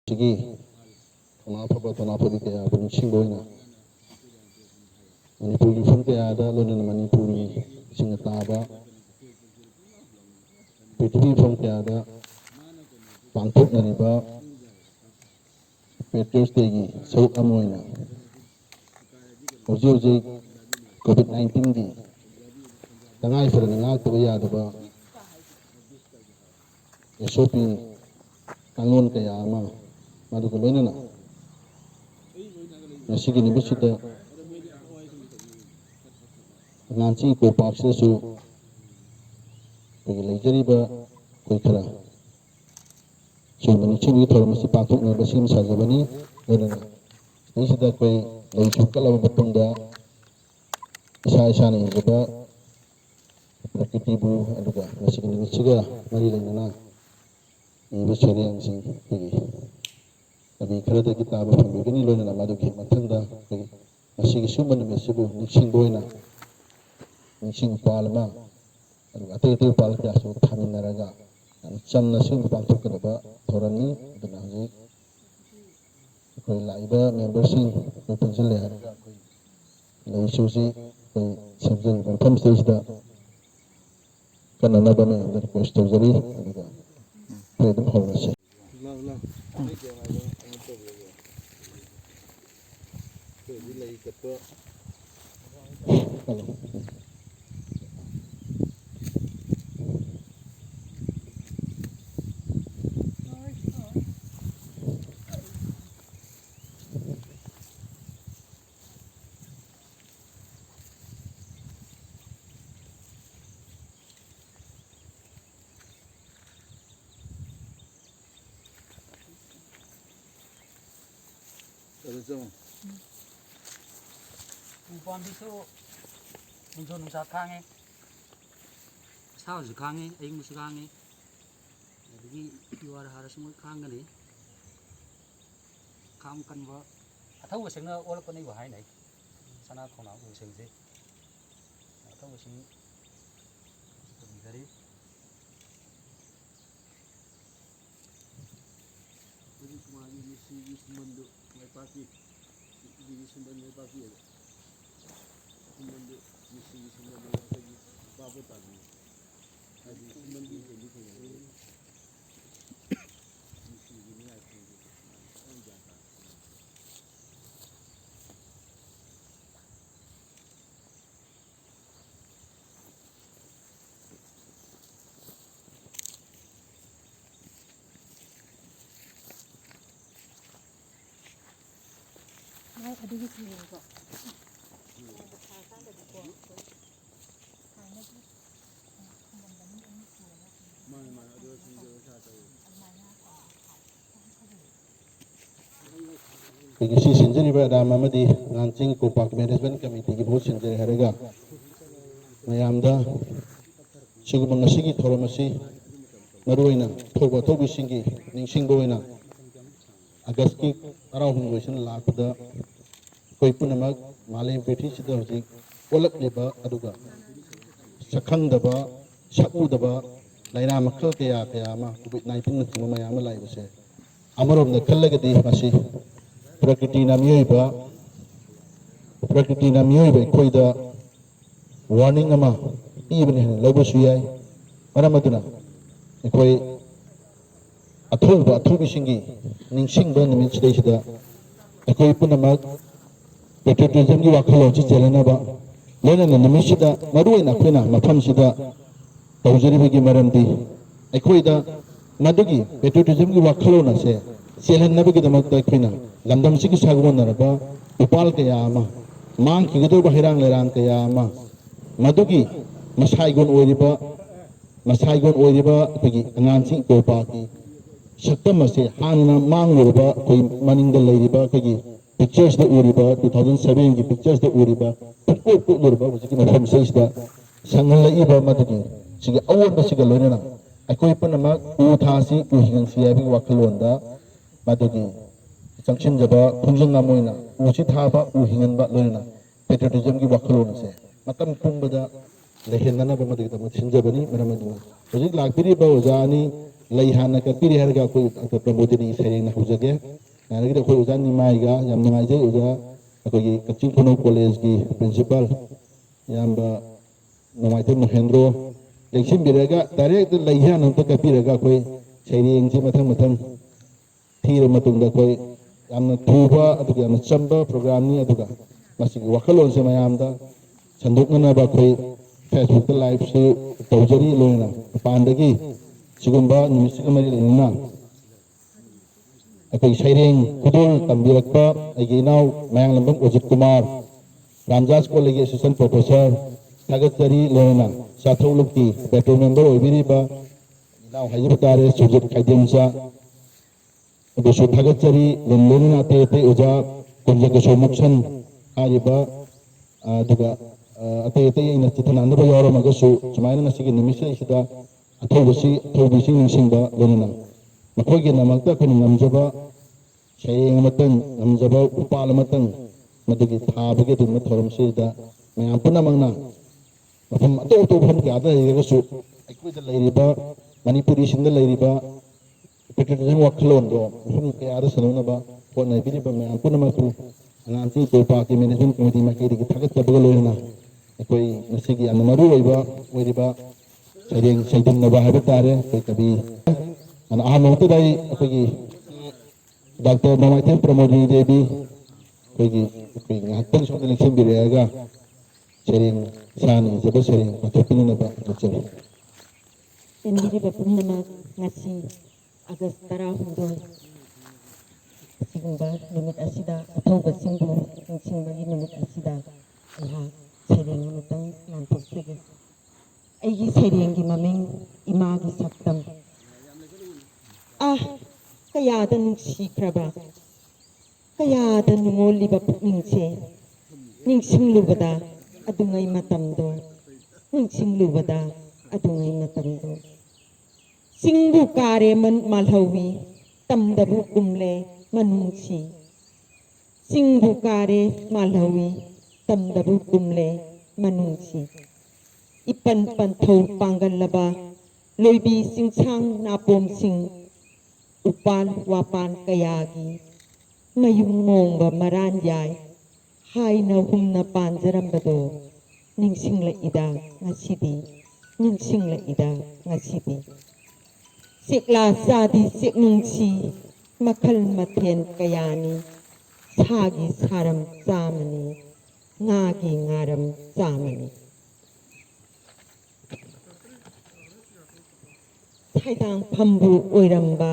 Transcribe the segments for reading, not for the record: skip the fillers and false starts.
ꯁꯤꯒꯤ ꯊꯧꯅꯥ ꯐꯕ ꯊꯧꯅꯥ ꯐꯕꯤ ꯀꯌꯥꯕꯨ ꯅꯤꯡꯁꯤꯡꯕ ꯑꯣꯏꯅ ꯃꯅꯤꯄꯨꯔꯒꯤ ꯃꯐꯝ ꯀꯌꯥꯗ ꯂꯣꯏꯅꯅ ꯃꯅꯤꯄꯨꯔꯤꯁꯤꯡꯅ ꯇꯥꯕ ꯄ꯭ꯔꯤꯊꯤꯕꯤ ꯃꯐꯝ ꯀꯌꯥꯗ ꯄꯥꯡꯊꯣꯛꯅꯔꯤꯕ ꯄꯦꯇ꯭ꯔꯤꯌꯣꯠꯁ ꯗꯦꯒꯤ ꯁꯔꯨꯛ ꯑꯃ ꯑꯣꯏꯅ ꯍꯧꯖꯤꯛ ꯍꯧꯖꯤꯛ COVID-19ꯒꯤ ꯇꯉꯥꯏ ꯐꯗꯅ ꯉꯥꯛꯇꯕ ꯌꯥꯗꯕ SOP ꯀꯥꯡꯂꯣꯟ ꯀꯌꯥ ꯑꯃ ꯃꯗꯨꯒ ꯂꯣꯏꯅꯅ ꯉꯁꯤꯒꯤ ꯅꯨꯃꯤꯠꯁꯤꯗ ꯉꯥꯟꯆꯤ ꯏꯀꯣ ꯄꯥꯔꯛꯁꯤꯗꯁꯨ ꯑꯩꯈꯣꯏꯒꯤ ꯂꯩꯖꯔꯤꯕ ꯑꯩꯈꯣꯏ ꯈꯔ ꯁꯤꯒꯨꯝꯕ ꯅꯤꯡꯁꯤꯡꯕꯒꯤ ꯊꯧꯔꯝ ꯑꯁꯤ ꯄꯥꯡꯊꯣꯛꯅꯕ ꯁꯦꯝ ꯁꯥꯖꯕꯅꯤ ꯑꯗꯨꯅ ꯁꯤꯗꯩꯁꯤꯗ ꯑꯩꯈꯣꯏ ꯂꯩꯁꯨ ꯀꯠꯂꯕ ꯃꯇꯨꯡꯗ ꯏꯁꯥ ꯏꯁꯥꯅ ꯏꯖꯕ ꯄ꯭ꯔꯀꯤꯇꯤꯕꯨ ꯑꯗꯨꯒ ꯉꯁꯤꯒꯤ ꯅꯨꯃꯤꯠꯁꯤꯒ ꯃꯔꯤ ꯂꯩꯅꯅ ꯏꯕ ꯁꯩꯔꯦꯡꯁꯤꯡ ꯑꯩꯈꯣꯏꯒꯤ ꯀꯕꯤ ꯈꯔꯗꯒꯤ ꯇꯥꯕ ꯐꯪꯕꯤꯒꯅꯤ ꯂꯣꯏꯅꯅ ꯃꯗꯨꯒꯤ ꯃꯊꯪꯗ ꯑꯩꯈꯣꯏꯒꯤ ꯉꯁꯤꯒꯤ ꯁꯨꯝꯕ ꯅꯨꯃꯤꯠꯁꯤꯕꯨ ꯅꯤꯡꯁꯤꯡꯕ ꯑꯣꯏꯅ ꯅꯤꯡꯁꯤꯡ ꯎꯄꯥꯜ ꯑꯃ ꯑꯗꯨꯒ ꯑꯇꯩ ꯑꯇꯩ ꯎꯄꯥꯜ ꯀꯌꯥꯁꯨ ꯊꯥꯃꯤꯟꯅꯔꯒ ꯌꯥꯝ ꯆꯝꯅ ꯁꯤꯒꯨꯝꯕ ꯄꯥꯡꯊꯣꯛꯀꯗꯕ ꯊꯧꯔꯝꯅꯤ ꯑꯗꯨꯅ ꯍꯧꯖꯤꯛ ꯑꯩꯈꯣꯏ ꯂꯥꯛꯏꯕ ꯃꯦꯝꯕꯔꯁꯤꯡ ꯑꯩꯈꯣꯏ ꯄꯨꯟꯁꯤꯜꯂꯦ ꯍꯥꯏꯔꯒ ꯑꯩꯈꯣꯏ ꯂꯩꯁꯨꯁꯤ ꯑꯩꯈꯣꯏ ꯁꯦꯝꯖꯔꯤꯕ ꯃꯐꯝꯁꯤꯗꯩꯁꯤꯗ ꯀꯟꯅꯅꯕ ꯃꯌꯥꯝꯗ ꯔꯤꯀ꯭ꯋꯦꯁ ꯇꯧꯖꯔꯤ ꯑꯗꯨꯒ ꯑꯩꯈꯣꯏ ꯑꯗꯨꯝ ꯍꯧꯔꯁꯤ lagi ketua ꯎꯄꯥꯝꯕꯤꯁꯨ ꯅꯨꯡꯁꯥ ꯅꯨꯡꯁꯥ ꯈꯥꯡꯉꯦ ꯁꯥꯁꯨ ꯈꯥꯡꯉꯦ ꯑꯌꯤꯡꯕꯁꯨ ꯈꯥꯡꯉꯦ ꯑꯗꯒꯤ ꯌꯨꯋꯥꯔ ꯍꯥꯔꯁꯨ ꯃꯣꯏ ꯈꯥꯡꯒꯅꯤ ꯈꯥꯡ ꯀꯟꯕ ꯑꯊꯧꯕꯁꯤꯡꯅ ꯑꯣꯜꯂꯛꯄꯅꯤꯕ ꯍꯥꯏꯅꯩ ꯁꯅꯥ ꯈꯧꯅꯥ ꯎꯁꯤꯡꯁꯦ ꯑꯊꯧꯕꯁꯤꯡ ꯇꯧꯕꯤꯒꯔꯤ ꯀꯨꯃꯥꯔꯒꯤ ꯃꯤꯁꯤꯒꯤ ꯁꯨꯝꯕꯟꯗꯨ ꯃꯥꯏꯄꯥꯛꯀꯤ ꯏꯗꯤꯒꯤ ꯁꯨꯝꯕꯟ ꯃꯥꯏꯄꯥꯛꯀꯤ ꯁꯨꯝꯕꯟꯗꯨ ꯃꯤꯁꯤꯒꯤ ꯁꯨꯝꯕꯟꯗꯨ ꯑꯩꯈꯣꯏꯒꯤ ꯄꯥꯕ ꯇꯥꯕꯤ ꯍꯥꯏꯗꯤ ꯁꯨꯝꯕꯟꯒꯤ ꯀꯩꯅꯤ ꯊꯦꯡꯅꯩ ꯃꯤꯁꯤꯒꯤ ꯅꯤꯡꯉꯥꯏ ꯐꯪꯗꯦ ꯌꯥꯝ ꯒ꯭ꯌꯥꯟ ꯇꯥꯏ ꯑꯗꯨꯒꯤ ꯊꯤꯔꯦꯀꯣ ꯑꯩꯈꯣꯏꯒꯤ ꯁꯤ ꯁꯤꯟꯖꯔꯤꯕ ꯔꯥꯝ ꯑꯃꯗꯤ ꯉꯥꯟꯆꯤꯡ ꯏꯀꯣ ꯄꯥꯔꯛ ꯃꯦꯅꯦꯖꯃꯦꯟꯠ ꯀꯃꯤꯇꯤꯒꯤ ꯚꯣꯠ ꯁꯤꯟꯖꯔꯦ ꯍꯥꯏꯔꯒ ꯃꯌꯥꯝꯗ ꯁꯤꯒꯨꯝꯕ ꯉꯁꯤꯒꯤ ꯊꯧꯔꯝ ꯑꯁꯤ ꯃꯔꯨꯑꯣꯏꯅ ꯑꯊꯧꯕ ꯑꯊꯧꯕꯤꯁꯤꯡꯒꯤ ꯅꯤꯡꯁꯤꯡꯕ ꯑꯣꯏꯅ ꯑꯥꯒꯁꯀꯤ 16ꯁꯤꯅ ꯂꯥꯛꯄꯗ ꯑꯩꯈꯣꯏ ꯄꯨꯝꯅꯃꯛ ꯃꯥꯂꯦꯝ ꯄ꯭ꯔꯤꯊꯤꯕꯤꯁꯤꯗ ꯍꯧꯖꯤꯛ ꯑꯣꯜꯂꯛꯂꯤꯕ ꯑꯗꯨꯒ ꯁꯛꯈꯪꯗꯕ ꯁꯛꯎꯗꯕ ꯂꯩꯅꯥ ꯃꯈꯜ ꯀꯌꯥ ꯑꯃ COVID-19ꯅꯆꯤꯡꯕ ꯃꯌꯥꯝ ꯑꯃ ꯂꯥꯛꯏꯕꯁꯦ ꯑꯃꯔꯣꯝꯗ ꯈꯜꯂꯒꯗꯤ ꯃꯁꯤ ꯄ꯭ꯔꯀꯤꯇꯤꯅ ꯃꯤꯑꯣꯏꯕ ꯑꯩꯈꯣꯏꯗ ꯋꯥꯔꯅꯤꯡ ꯑꯃ ꯄꯤꯕꯅꯤ ꯍꯥꯏꯅ ꯂꯧꯕꯁꯨ ꯌꯥꯏ ꯃꯔꯝ ꯑꯗꯨꯅ ꯑꯩꯈꯣꯏ ꯑꯊꯧꯕ ꯑꯊꯧꯕꯤꯁꯤꯡꯒꯤ ꯅꯤꯡꯁꯤꯡꯕ ꯅꯨꯃꯤꯠꯁꯤꯗꯩꯁꯤꯗ ꯑꯩꯈꯣꯏ ꯄꯨꯝꯅꯃꯛ ꯄꯦꯇ꯭ꯔꯤꯌꯣꯇꯤꯖꯝꯒꯤ ꯋꯥꯈꯜꯂꯣꯟꯁꯤ ꯆꯦꯜꯍꯟꯅꯕ ꯂꯣꯏꯅꯅ ꯅꯨꯃꯤꯠꯁꯤꯗ ꯃꯔꯨꯑꯣꯏꯅ ꯑꯩꯈꯣꯏꯅ ꯃꯐꯝꯁꯤꯗ ꯇꯧꯖꯔꯤꯕꯒꯤ ꯃꯔꯝꯗꯤ ꯑꯩꯈꯣꯏꯗ ꯃꯗꯨꯒꯤ ꯄꯦꯇ꯭ꯔꯤꯌꯣꯇꯤꯖꯝꯒꯤ ꯋꯥꯈꯜꯂꯣꯟ ꯑꯁꯦ ꯆꯦꯜꯍꯟꯅꯕꯒꯤꯗꯃꯛꯇ ꯑꯩꯈꯣꯏꯅ ꯂꯝꯗꯝꯁꯤꯒꯤ ꯁꯥꯒꯣꯟꯅꯔꯕ ꯎꯄꯥꯜ ꯀꯌꯥ ꯑꯃ ꯃꯥꯡꯈꯤꯒꯗꯧꯔꯤꯕ ꯍꯩꯔꯥꯡ ꯂꯩꯔꯥꯡ ꯀꯌꯥ ꯑꯃ ꯃꯗꯨꯒꯤ ꯃꯁꯥꯏꯒꯣꯟ ꯑꯣꯏꯔꯤꯕ ꯑꯩꯈꯣꯏꯒꯤ ꯑꯉꯥꯡꯁꯤꯡ ꯏꯀꯣ ꯄꯥꯔꯛꯀꯤ ꯁꯛꯇꯝ ꯑꯁꯦ ꯍꯥꯟꯅ ꯃꯥꯡꯂꯨꯔꯕ ꯑꯩꯈꯣꯏ ꯃꯅꯤꯡꯗ ꯂꯩꯔꯤꯕ ꯑꯩꯈꯣꯏꯒꯤ ꯄꯤꯛꯆꯔꯁꯤꯗ ꯎꯔꯤꯕ 2007ꯒꯤ ꯄꯤꯛꯆꯔꯁꯤꯗ ꯎꯔꯤꯕ ꯀꯨꯠꯂꯨꯔꯕ ꯍꯧꯖꯤꯛꯀꯤ ꯃꯐꯝꯁꯤꯗ ꯁꯪꯍꯜꯂꯛꯏꯕ ꯃꯗꯨꯒꯤ ꯁꯤꯒꯤ ꯑꯑꯣꯟꯕꯁꯤꯒ ꯂꯣꯏꯅꯅ ꯑꯩꯈꯣꯏ ꯄꯨꯝꯅꯃꯛ ꯎ ꯊꯥꯁꯤ ꯎ ꯍꯤꯡꯁꯤ ꯍꯥꯏꯕꯒꯤ ꯋꯥꯈꯜꯂꯣꯟꯗ ꯃꯗꯨꯒꯤ ꯆꯪꯁꯤꯟꯖꯕ ꯈꯣꯡꯖꯪ ꯑꯃ ꯑꯣꯏꯅ ꯎꯁꯤ ꯊꯥꯕ ꯎ ꯍꯤꯡꯍꯟꯕ ꯂꯣꯏꯅꯅ ꯄꯦꯇ꯭ꯔꯤꯌꯣꯇꯤꯖꯝꯒꯤ ꯋꯥꯈꯜꯂꯣꯟ ꯑꯁꯦ ꯃꯇꯝ ꯄꯨꯝꯕꯗ लेहेनना मदद सिंजबनी हजिक लापीब ओजानी लई हाना कपीरी है प्रमोदिनी सैरें हौजगे यानी अखोई ओजा निमाईगा याम नुंगाइजे ओजा अखोई कच्चिंग खुनौ कॉलेज की प्रिंसिपल याम नुंगाइथे महेंद्रो लेंसिनबिरगा डायरेक्ट लई हाना तो कपीरगा अखोई सैरें से मथंग मथंग थीर मतुंग अखोई याम थूबा अदुगा याम चंबा प्रोग्राम नि अदुगा मसिग वखलोन से मयामदा संदोकनबा अखोई फेसबुक लाइव से तौजरी लोना पांडगी सिगुंबा निमिषिक मरी लेना अखोई सैरें खुदोल तंबिरक्पा अगे इनाव मयांग Lambam Ajit Kumar Ramdas college assistant professor थागतरी लोना साथौलुकी पेट्रोल मेंबर ओइबिरिबा इनाव हाइजब तारे सुजित खाइदेमसा अदुसु थागतरी लोना अते अते ओजा कुंजकसो मुक्सन आरिबा अदुगा अतै अतै अꯩꯅ चिथनानबा यावरमगसु सुमायना नसिगी निमिषे इसिदा अथौबिसी निंसिंबा लोनना मखोइगे नमक्ता अखोइना ngamjaba सैरें अमतंग ngamjaba उपाल अमतंग मदुगी थाबगे दुम थोरमसिदा मयाम पुनमंगना मफम अतो अतो भम क्यादा लेगसु अखोइदा लेरिबा मणिपुरी सिंदा लेरिबा पेट्रोलिज्म वखलोन दो मफम क्यादा सनोनबा होनाइबिरिबा मयाम पुनमकु अंगांची कोपा की मैनेजमेंट कमिटी मकेदी थागतबगा लोयना अखोई नसिगी याम मरु ओइबा सैरें सैदुमनबा हाइबा तारे अखोई कवि अना अहमतदाई अखोई डॉक्टर नमाइथे प्रमोदिनी देवी अखोई ngahaktan soda election biraga sering san jaba sering patopinaba lachari Indiri bapumna ngasi August 16 sigumba numit asida athauba singbu singsingbagi numit asida aha sering amatang nantoksege aigi sering gi maming imagi saktam kayada nungsikraba kayada nungoliba pukningse ningsinglubada adungay matamdo ningsinglubada adungay matamdo singbu kare man malhawi tamdabu kumle manungsi singbu kare malhawi tamdabu kumle manungsi ipan panthau pangalaba loibi singchang napom sing upal wapan kayagi mayung mongba maran yai hai na humna panjarambado ningsingla ida ngasidi ningsingla ida ngasidi sikla sadi siknungsi makhal mathen kayani sagi saram samani ngagi ngaram samani saidang phambu oiramba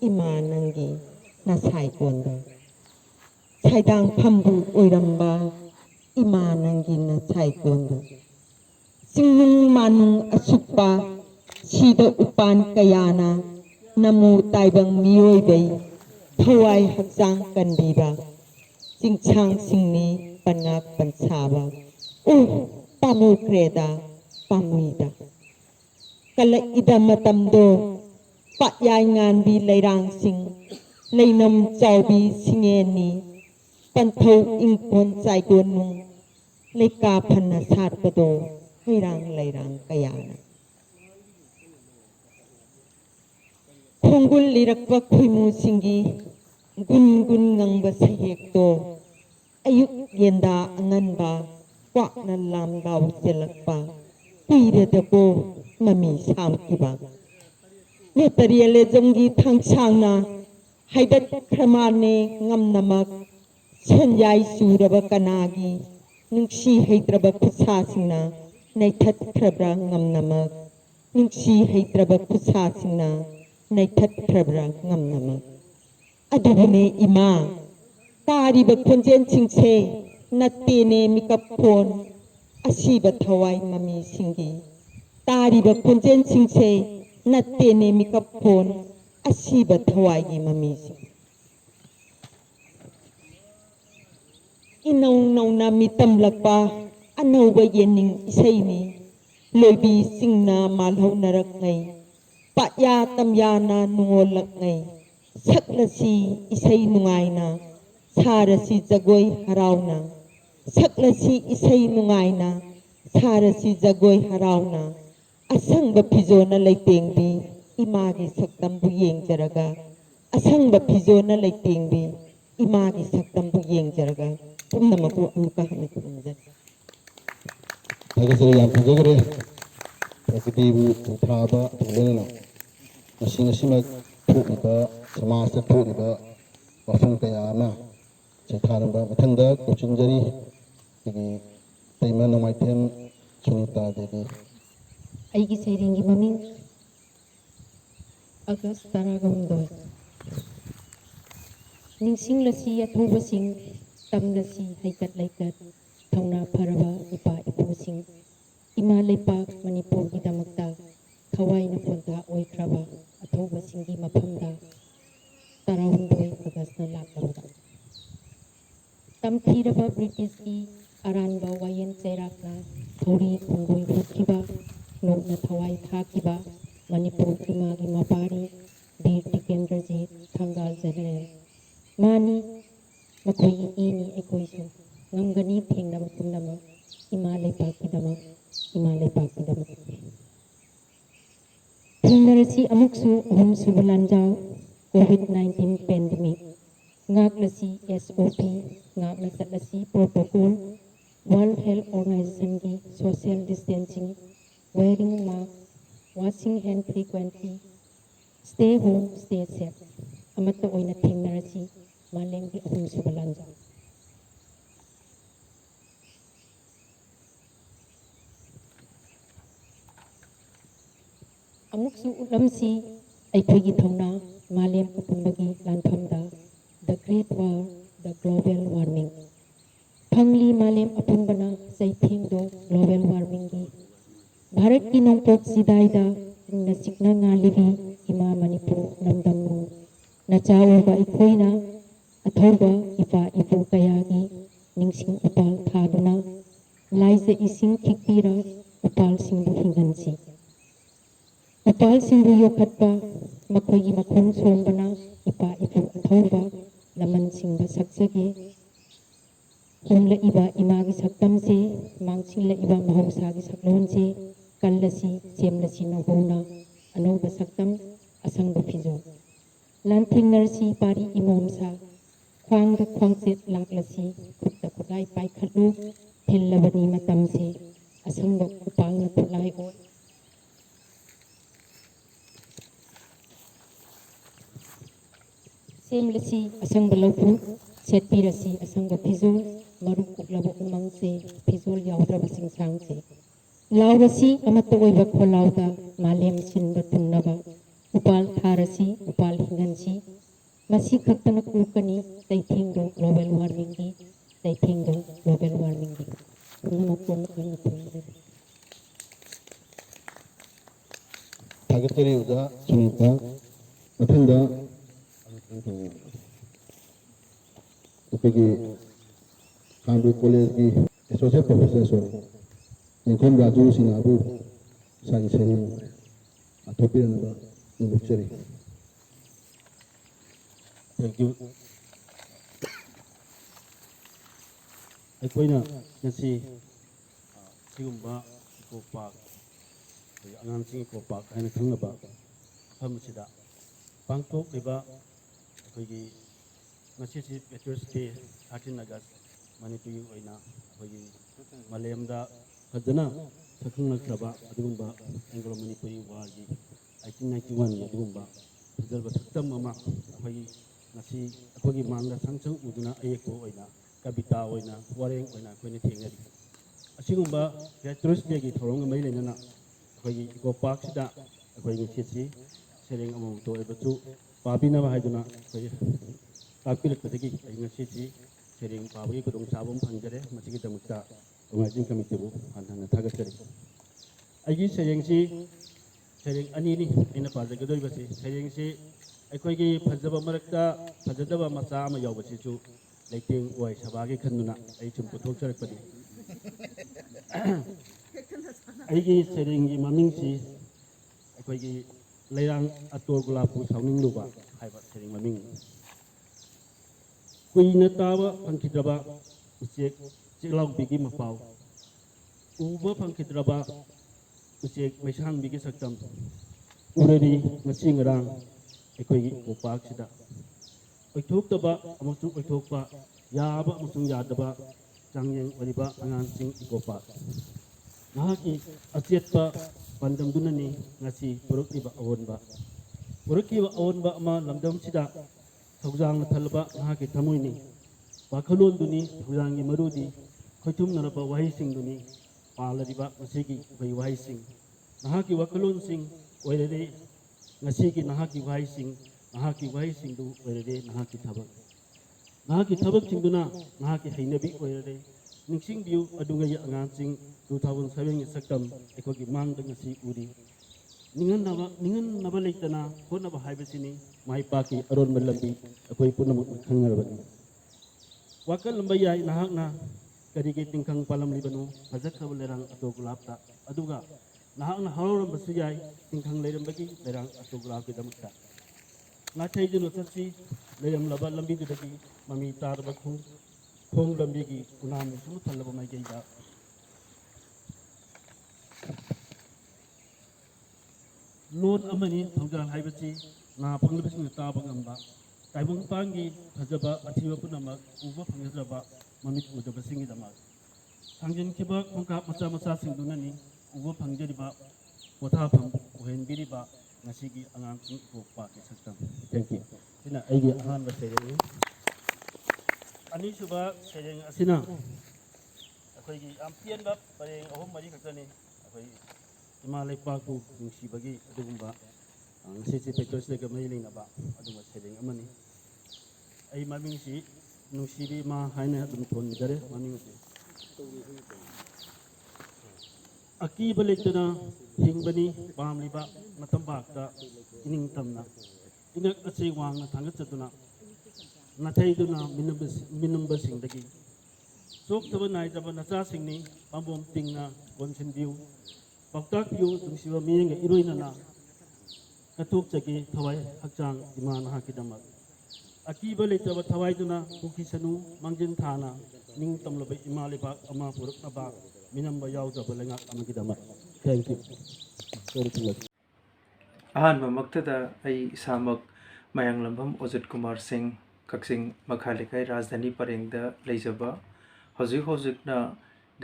ima nangi nasai kondo saidang phambu oiramba ima nangi nasai kondo singnung manung asukpa sida upan kayana namu taibang miyoibai thawai hakjang kanbiba singchang singni panga pansaba pamu kreda pamuida kala ida matamdo patyai ngan bi leirang sing leinam chawbi singeni panthau ingpon chai gonung leika phanna sat pado heirang leirang kayana khongul lirakwa khuimu singi gun gun ngangba sahekto ayuk yenda anganba kwakna lam law selakpa kuiredako mami sam kiba netariyale jonggi thangchangna haidat kramane ngamnamak senjai suraba kanagi nungsi haidraba khusasingna naithat khrabra ngamnamak nungsi haidraba khusasingna naithat khrabra ngamnamak adubune ima tariba khonjen chingse nattene mikapphon asiba thawai mami singi tariba khonjen chingse nattene mikapphon asiba thawai gi mami singi inau nau na mitam lakpa anau ba yening isai ni loibi singna malhau narak ngai patya tamya na nungol lak ngai saklasi isai nungai na sarasi jagoi harau na saklasi isai nungai na ꯁꯥꯔꯁꯤ ꯖꯒꯣꯏ ꯍꯔꯥꯎꯅ ꯑꯁꯪꯕ ꯐꯤꯖꯣꯜꯅ ꯂꯩꯇꯦꯡꯕꯤ ꯏꯃꯥꯒꯤ ꯁꯛꯇꯝꯕꯨ ꯌꯦꯡꯖꯔꯒ ꯑꯁꯪꯕ ꯐꯤꯖꯣꯜꯅ ꯂꯩꯇꯦꯡꯕꯤ ꯏꯃꯥꯒꯤ ꯁꯛꯇꯝꯕꯨ ꯌꯦꯡꯖꯔꯒ ꯄꯨꯝꯅꯃꯛꯄꯨ ꯑꯃꯨꯛꯀ ꯍꯟꯅ ꯈꯨꯔꯨꯝꯖꯔꯤ ꯊꯥꯒꯠꯆꯔꯤ ꯌꯥꯝ ꯐꯖꯈ꯭ꯔꯦ ꯄ꯭ꯔꯀ꯭ꯔꯤꯇꯤꯕꯨ ꯊꯥꯕ ꯂꯣꯏꯅꯅ ꯉꯁꯤꯃꯛ ꯊꯣꯛꯂꯤꯕ ꯁꯃꯥꯖꯇ ꯊꯣꯛꯂꯤꯕ ꯋꯥꯐꯝ ꯀꯌꯥ ꯑꯃ ꯆꯩꯊꯥꯔꯝꯕ ꯃꯊꯪꯗ ꯀꯧꯆꯤꯡꯖꯔꯤ ꯑꯩꯈꯣꯏꯒꯤ ꯇꯩꯃ ꯅꯣꯡꯃꯥꯏꯊꯦꯝ ꯁꯨꯅꯤꯇꯥ ꯗꯦꯕꯤ ꯑꯩꯒꯤ ꯁꯩꯔꯦꯡꯒꯤ ꯃꯃꯤꯡ ꯑꯥꯒꯁ 18 ꯅꯤꯡꯁꯤꯡꯂꯁꯤ ꯑꯊꯧꯕꯁꯤꯡ ꯇꯝꯂꯁꯤ ꯍꯩꯀꯠ ꯂꯩꯀꯠ ꯊꯧꯅꯥ ꯐꯔꯕ ꯏꯄꯥ ꯏꯄꯨꯁꯤꯡ ꯏꯃꯥ ꯂꯩꯄꯥꯛ ꯃꯅꯤꯄꯨꯔꯒꯤꯗꯃꯛꯇ ꯊꯋꯥꯏꯅ ꯄꯣꯟꯊꯥ ꯑꯣꯏꯈ꯭ꯔꯕ ꯑꯊꯧꯕꯁꯤꯡꯒꯤ ꯃꯐꯝꯗ 19 ꯑꯥꯒꯁꯇ ꯂꯥꯛꯂꯕꯗ ꯇꯝꯊꯤꯔꯕ ꯕ꯭ꯔꯤꯇꯤꯁꯀꯤ ꯑꯔꯥꯟꯕ ꯋꯥꯌꯦꯜ ꯆꯩꯔꯥꯛꯅ ꯊꯧꯔꯤ ꯈꯣꯡꯒꯨꯜ ꯍꯨꯠꯈꯤꯕ ꯅꯣꯛꯅ ꯊꯋꯥꯏ ꯊꯥꯈꯤꯕ ꯃꯅꯤꯄꯨꯔ ꯏꯃꯥꯒꯤ ꯃꯄꯥꯔꯤ ꯕꯤꯔ ꯇꯤꯀꯦꯟꯗ꯭ꯔꯖꯤꯠ ꯊꯪꯒꯥꯜ ꯖꯦꯅꯔꯦꯜ ꯃꯥꯅꯤ ꯃꯈꯣꯏꯒꯤ ꯏꯅꯤ ꯑꯩꯈꯣꯏꯁꯨ ꯉꯝꯒꯅꯤ ꯊꯦꯡꯅꯕ ꯄꯨꯝꯅꯃꯛ ꯏꯃꯥ ꯂꯩꯄꯥꯛꯀꯤꯗꯃꯛ ꯏꯃꯥ ꯂꯩꯄꯥꯛꯀꯤꯗꯃꯛ ꯊꯦꯡꯅꯔꯁꯤ ꯑꯃꯨꯛꯁꯨ ꯑꯍꯨꯝꯁꯨꯕ ꯂꯥꯟꯖꯥꯎ COVID-19 ꯄꯦꯟꯗꯦꯃꯤꯛ ꯉꯥꯛꯂꯁꯤ SOP ngakna satlasi protocol World Health Organization ki social distancing wearing mask washing hand frequently stay home stay safe amata oina thengnarasi malem ki ahum subalanja amuksu ulamsi aikoigi thongna malem upumbagi lanphamda the great war the global warming phangli malem apumbana saithingdo global warming gi bharat ki nongpok sidaida nasikna ngalibi ima manipur namdamru nachawa ikoina athorba ipa ipu kayagi ningsing upal thaduna laise ising khikpira upal singbu hingansi upal singbu yokhatpa makhoigi makhong sombana ipa ipu athorba laman singba saksage humla iba imagi saktam se mangsingla iba mahausa gi saklon se kallasi semlasi nahona anoba saktam asangba phijo lanthing narsi pari imomsa khwangda khwangset laklasi khutta khulai pai khatlu thillabani matam se asangba upalna khulai oi semlasi asangba laupu setpirasi asangba phijo maruk uklaba umang se phijol yaudraba singsang se laurasi amata oiba kholauda malem sinba tunnaba upal tharasi upal hingansi masi khaktana kukani taithingdo global warming gi taithingdo global warming gi namapon kana thongreꯊꯥꯒꯠꯆꯔꯤ ꯑꯣꯖꯥ ꯁꯨꯅꯤꯇꯥ ꯃꯊꯪꯗ ꯑꯩꯈꯣꯏꯒꯤ ꯀꯥꯡꯂꯨꯞ ꯀꯣꯂꯦꯖꯀꯤ associate ꯄ꯭ꯔꯣꯐꯦꯁꯔꯁꯨ ꯌꯦꯡꯈꯣꯝ ꯔꯥꯖꯨ ꯁꯤꯅꯥꯕꯨ ꯏꯁꯥꯒꯤ ꯁꯩꯔꯦꯡ ꯊꯣꯛꯄꯤꯔꯅꯕ ꯅꯤꯡꯊꯤꯖꯔꯤ Thank you. ꯑꯩꯈꯣꯏꯅ ꯉꯁꯤ ꯁꯤꯒꯨꯝꯕ ꯏꯀꯣ ꯄꯥꯔꯛ ꯑꯩꯈꯣꯏꯒꯤ ꯑꯉꯥꯡꯁꯤꯡ ꯏꯀꯣ ꯄꯥꯔꯛ ꯍꯥꯏꯅ ꯈꯪꯅꯕ ꯃꯐꯝ ꯑꯁꯤꯗ ꯄꯥꯡꯊꯣꯛꯂꯤꯕ ꯑꯩꯈꯣꯏꯒꯤ ꯉꯁꯤꯁꯤ ꯄꯦꯇ꯭ꯔꯤꯌꯣꯠ ꯗꯦ 13 ꯑꯥꯒꯁ ꯃꯅꯤꯄꯨꯔꯒꯤ ꯑꯣꯏꯅ ꯑꯩꯈꯣꯏꯒꯤ ꯃꯥꯂꯦꯝꯗ ꯐꯖꯅ ꯁꯛꯈꯪꯅꯈ꯭ꯔꯕ ꯑꯗꯨꯒꯨꯝꯕ ꯑꯦꯡꯒ꯭ꯂꯣ ꯃꯅꯤꯄꯨꯔꯤ ꯋꯥꯔꯒꯤ 1891ꯒꯤ ꯑꯗꯨꯒꯨꯝꯕ ꯐꯖꯔꯕ ꯁꯛꯇꯝ ꯑꯃ ꯑꯩꯈꯣꯏꯒꯤ ꯉꯁꯤ ꯑꯩꯈꯣꯏꯒꯤ ꯃꯥꯡꯗ ꯁꯪꯁꯪ ꯎꯗꯨꯅ ꯑꯌꯦꯛꯄ ꯑꯣꯏꯅ ꯀꯕꯤꯇꯥ ꯑꯣꯏꯅ ꯋꯥꯔꯦꯡ ꯑꯣꯏꯅ ꯑꯩꯈꯣꯏꯅ ꯊꯦꯡꯅꯔꯤ ꯑꯁꯤꯒꯨꯝꯕ ꯄꯦꯇ꯭ꯔꯤꯌꯣꯠ ꯗꯦꯒꯤ ꯊꯧꯔꯝꯒ ꯃꯔꯤ ꯂꯩꯅꯅ ꯑꯩꯈꯣꯏꯒꯤ ꯏꯀꯣ ꯄꯥꯔꯛꯁꯤꯗ ꯑꯩꯈꯣꯏ ꯉꯁꯤꯁꯤ ꯁꯩꯔꯦꯡ ꯑꯃꯃꯝꯇ ꯑꯣꯏꯕꯁꯨ ꯄꯥꯕꯤꯅꯕ ꯍꯥꯏꯗꯨꯅ ꯑꯩꯈꯣꯏ ꯇꯥꯛꯄꯤꯔꯛꯄꯗꯒꯤ ꯑꯩ ꯉꯁꯤꯁꯤ ꯁꯩꯔꯦꯡ ꯄꯥꯕꯒꯤ ꯈꯨꯗꯣꯡꯆꯥꯕ ꯑꯃ ꯐꯪꯖꯔꯦ ꯃꯁꯤꯒꯤꯗꯃꯛꯇ ꯑꯣꯔꯒꯅꯥꯏꯖꯤꯡ ꯀꯃꯤꯇꯤꯕꯨ ꯍꯟꯅ ꯊꯥꯒꯠꯆꯔꯤ ꯑꯩꯒꯤ ꯁꯩꯔꯦꯡꯁꯤ ꯁꯩꯔꯦꯡ ꯑꯅꯤꯅꯤ ꯑꯩꯅ ꯄꯥꯖꯒꯗꯧꯔꯤꯕꯁꯤ ꯁꯩꯔꯦꯡꯁꯤ ꯑꯩꯈꯣꯏꯒꯤ ꯐꯖꯕ ꯃꯔꯛꯇ ꯐꯖꯗꯕ ꯃꯆꯥ ꯑꯃ ꯌꯥꯎꯕꯁꯤꯁꯨ ꯂꯩꯇꯦꯡ ꯑꯣꯏ ꯁభꯥꯒꯤ ꯈꯟꯗꯨꯅ ꯑꯩ ꯁꯨꯝ ꯄꯨꯊꯣꯛꯆꯔꯛꯄꯅꯤ ꯑꯩꯒꯤ ꯁꯩꯔꯦꯡꯒꯤ ꯃꯃꯤꯡꯁꯤ ꯑꯩꯈꯣꯏꯒꯤ ꯂꯩꯔꯥꯡ ꯑꯇꯣꯔ ꯒꯨꯂꯥꯞꯄꯨ ꯁꯥꯎꯅꯤꯡꯂꯨꯕ ꯍꯥꯏꯕ ꯁꯩꯔꯦꯡ ꯃꯃꯤꯡꯅꯤ ꯀꯨꯏꯅ ꯇꯥꯕ ꯐꯪꯈꯤꯗ꯭ꯔꯕ ꯎꯆꯦꯛ ꯆꯦꯛꯂꯥꯎꯕꯤꯒꯤ ꯃꯄꯥꯎ ꯎꯕ ꯐꯪꯈꯤꯗ꯭ꯔꯕ ꯎꯆꯦꯛ ꯃꯩꯁꯥꯡꯕꯤꯒꯤ ꯁꯛꯇꯝ ꯎꯔꯔꯤ ꯉꯁꯤ ꯉꯔꯥꯡ ꯑꯩꯈꯣꯏꯒꯤ ꯏꯀꯣꯄꯥꯛꯁꯤꯗ ꯑꯣꯏꯊꯣꯛꯇꯕ ꯑꯃꯁꯨꯡ ꯑꯣꯏꯊꯣꯛꯄ ꯌꯥꯕ ꯑꯃꯁꯨꯡ ꯌꯥꯗꯕ ꯆꯥꯡꯌꯦꯡ ꯑꯣꯏꯔꯤꯕ ꯑꯉꯥꯡꯁꯤꯡ ꯏꯀꯣꯄꯥꯛ ꯅꯍꯥꯛꯀꯤ ꯑꯆꯦꯠꯄ ꯄꯥꯟꯗꯝꯗꯨꯅꯅꯤ ꯉꯁꯤ ꯄꯨꯔꯛꯂꯤꯕ ꯑꯑꯣꯟꯕ ꯄꯨꯔꯛꯈꯤꯕ ꯑꯑꯣꯟꯕ ꯑꯃ ꯂꯝꯗꯝꯁꯤꯗ ꯊꯧꯖꯥꯡꯅ ꯊꯜꯂꯕ ꯅꯍꯥꯛꯀꯤ ꯊꯃꯣꯏꯅꯤ ꯋꯥꯈꯜꯂꯣꯟꯗꯨꯅꯤ ꯊꯧꯖꯥꯡꯒꯤ ꯃꯔꯨꯗꯤ ꯈꯣꯏꯊꯨꯝꯅꯔꯕ ꯋꯥꯍꯩꯁꯤꯡꯗꯨꯅꯤ ꯄꯥꯜꯂꯤꯕ ꯉꯁꯤꯒꯤ ꯎꯍꯩ ꯋꯥꯍꯩꯁꯤꯡ ꯅꯍꯥꯛꯀꯤ ꯋꯥꯈꯜꯂꯣꯟꯁꯤꯡ ꯑꯣꯏꯔꯗꯤ ꯉꯁꯤꯒꯤ ꯅꯍꯥꯛꯀꯤ ꯋꯥꯍꯩꯁꯤꯡꯗꯨ ꯑꯣꯏꯔꯗꯤ ꯅꯍꯥꯛꯀꯤ ꯊꯕꯛꯁꯤꯡꯗꯨꯅ ꯅꯍꯥꯛꯀꯤ ꯍꯩꯅꯕꯤ ꯑꯣꯏꯔꯗꯤ ꯅꯤꯡꯁꯤꯡꯕꯤꯌꯨ ꯑꯗꯨꯉꯩ ꯑꯉꯥꯡꯁꯤꯡ 2007ꯒꯤ ꯁꯛꯇꯝ ꯑꯩꯈꯣꯏꯒꯤ ꯃꯥꯡꯗ ꯉꯁꯤ ꯎꯔꯤ ꯅꯤꯡꯍꯟꯅꯕ ꯂꯩꯇꯅ ꯍꯣꯠꯅꯕ ꯍꯥꯏꯕꯁꯤꯅꯤ ꯃꯥꯏ ꯄꯥꯛꯀꯤ ꯑꯔꯣꯟꯕ ꯂꯝꯕꯤ ꯑꯩꯈꯣই ꯄꯨꯝꯅꯃꯛꯅ ꯈꯪꯅꯔꯕꯅꯤ ꯋꯥꯈꯜꯂꯝꯕ ꯌꯥꯏ ꯅꯍꯥꯛꯅ ꯀꯔꯤꯒꯤ ꯇꯤꯡꯈꯪ ꯄꯥꯜꯂꯝꯂꯤꯕꯅꯣ ꯐꯖꯈ꯭ꯔꯕ ꯂꯩꯔꯥꯡ ꯑꯇꯣꯒꯨꯂꯥꯞꯇ ꯑꯗꯨꯒ ꯅꯍꯥꯛꯅ ꯍꯔꯥꯎꯔꯝꯕꯁꯨ ꯌꯥꯏ ꯇꯤꯡꯈꯪ ꯂꯩꯔꯝꯕꯒꯤ ꯂꯩꯔꯥꯡ ꯑꯇꯣꯒꯨꯂꯥꯞꯀꯤꯗꯃꯛꯇ ꯉꯥꯊꯩꯗꯨꯅ ꯆꯠꯁꯤ ꯂꯩꯔꯝꯂꯕ ꯂꯝꯕꯤꯗꯨꯗꯒꯤ ꯃꯃꯤ ꯇꯥꯔꯕ ꯈꯣꯡ ꯂꯝꯕꯤꯒꯤ ꯎꯅꯥꯅ ꯁꯨꯝ ꯊꯜꯂꯕ ꯃꯥꯏꯀꯩꯗ ꯂꯣꯟ ꯑꯃꯅꯤ ꯊꯧꯖꯥꯜ ꯍꯥꯏꯕꯁꯤ ꯅꯥ ꯄꯪꯂꯕꯁꯤꯡꯅ ꯇꯥꯕ ꯉꯝꯕ ꯇꯥꯏꯕꯪꯄꯥꯟꯒꯤ ꯐꯖꯕ ꯑꯊꯤꯕ ꯄꯨꯝꯅꯃꯛ ꯎꯕ ꯐꯪꯖꯗ꯭ꯔꯕ ꯃꯃꯤꯠ ꯎꯗꯕꯁꯤꯡꯒꯤꯗꯃꯛ ꯊꯥꯡꯖꯤꯟꯈꯤꯕ ꯈꯣꯡꯀꯥꯞ ꯃꯆꯥ ꯃꯆꯥꯁꯤꯡꯗꯨꯅꯅꯤ ꯎꯕ ꯐꯪꯖꯔꯤꯕ ꯄꯣꯊꯥꯐꯝ ꯑꯣꯏꯍꯟꯕꯤꯔꯤꯕ ꯉꯁꯤꯒꯤ ꯑꯉꯥꯡꯁꯤꯡ ꯏꯀꯣꯄꯥꯛꯀꯤ ꯁꯛꯇꯝ ꯊꯦꯡꯛ ꯌꯨ ꯁꯤꯅ ꯑꯩꯒꯤ ꯑꯍꯥꯟꯕ ꯁꯩꯔꯦꯡꯅꯤ ꯑꯅꯤꯁꯨꯕ ꯁꯩꯔꯦꯡ ꯑꯁꯤꯅ ꯑꯩꯈꯣꯏꯒꯤ ꯌꯥꯝ ꯇꯦꯟꯕ ꯄꯔꯦꯡ 3-4 ꯈꯛꯇꯅꯤ ꯑꯩꯈꯣꯏ ꯏꯃꯥ ꯂꯩꯄꯥꯛꯄꯨ ꯅꯨꯡꯁꯤꯕꯒꯤ ꯑꯗꯨꯒꯨꯝꯕ ꯉꯁꯤꯁꯤ ꯐꯦꯛꯇꯔꯁꯤꯒ ꯃꯔꯤ ꯂꯩꯅꯕ ꯑꯗꯨꯒꯨꯝꯕ ꯁꯩꯔꯦꯡ ꯑꯃꯅꯤ ꯑꯩ ꯃꯃꯤꯡꯁꯤ ꯅꯨꯡꯁꯤꯕꯤ ꯏꯃꯥ ꯍꯥꯏꯅ ꯑꯗꯨꯝ ꯊꯣꯟꯖꯔꯦ ꯃꯃꯤꯡ ꯑꯁꯤ ꯑꯀꯤꯕ ꯂꯩꯇꯅ ꯍꯤꯡꯕꯅꯤ ꯄꯥꯝꯂꯤꯕ ꯃꯇꯝꯄꯥꯛꯇ ꯏꯅꯤꯡꯇꯝꯅ ꯏꯉꯛ ꯑꯁꯤ ꯋꯥꯡꯅ ꯊꯥꯡꯒꯠꯆꯗꯨꯅ ꯅꯥꯊꯩꯗꯨꯅ ꯃꯤꯅꯝꯕꯁꯤꯡꯗꯒꯤ ꯆꯣꯛꯊꯕ ꯅꯥꯏꯗ꯭ꯔꯕ ꯅꯆꯥꯁꯤꯡꯅꯤ ꯄꯥꯝꯕꯣꯝ ꯇꯤꯡꯅ ꯀꯣꯟꯁꯤꯟꯕꯤꯌꯨ ꯄꯥꯎꯇꯥꯛꯄꯤꯌꯨ ꯅꯨꯡꯁꯤꯕ ꯃꯤꯠꯌꯦꯡꯒ ꯏꯔꯣꯏꯅꯅ ꯀꯠꯊꯣꯛꯆꯒꯦ ꯊꯋꯥꯏ ꯍꯛꯆꯥꯡ ꯏꯃꯥ ꯅꯍꯥꯛꯀꯤꯗꯃꯛ ꯑꯀꯤꯕ ꯂꯩꯇꯕ ꯊꯋꯥꯏꯗꯨꯅ ꯄꯨꯈꯤꯁꯅꯨ ꯃꯥꯡꯖꯤꯟ ꯊꯥꯅ ꯅꯤꯡꯇꯝꯂꯕ ꯏꯃꯥ ꯂꯩꯕꯥꯛ ꯑꯃ ꯄꯨꯔꯛꯅꯕ ꯃꯤꯅꯝꯕ ꯌꯥꯎꯗ꯭ꯔꯕ ꯂꯩꯉꯥꯛ ꯑꯃꯒꯤꯗꯃꯛ ꯊꯦꯡꯛ ꯌꯨ ꯑꯍꯥꯟꯕꯃꯛꯇꯗ ꯑꯩ ꯏꯁꯥꯃꯛ ꯃꯌꯥꯡꯂꯝꯕꯝ ꯑꯣꯖꯤꯠ ꯀꯨꯃꯥꯔ ꯁꯤꯡ ꯀꯛꯆꯤꯡ ꯃꯈꯥ ꯂꯩꯀꯥꯏ ꯔꯥꯖꯙꯥꯅꯤ ꯄꯔꯦꯡꯗ ꯂꯩꯖꯕ ꯍꯧꯖꯤꯛꯅ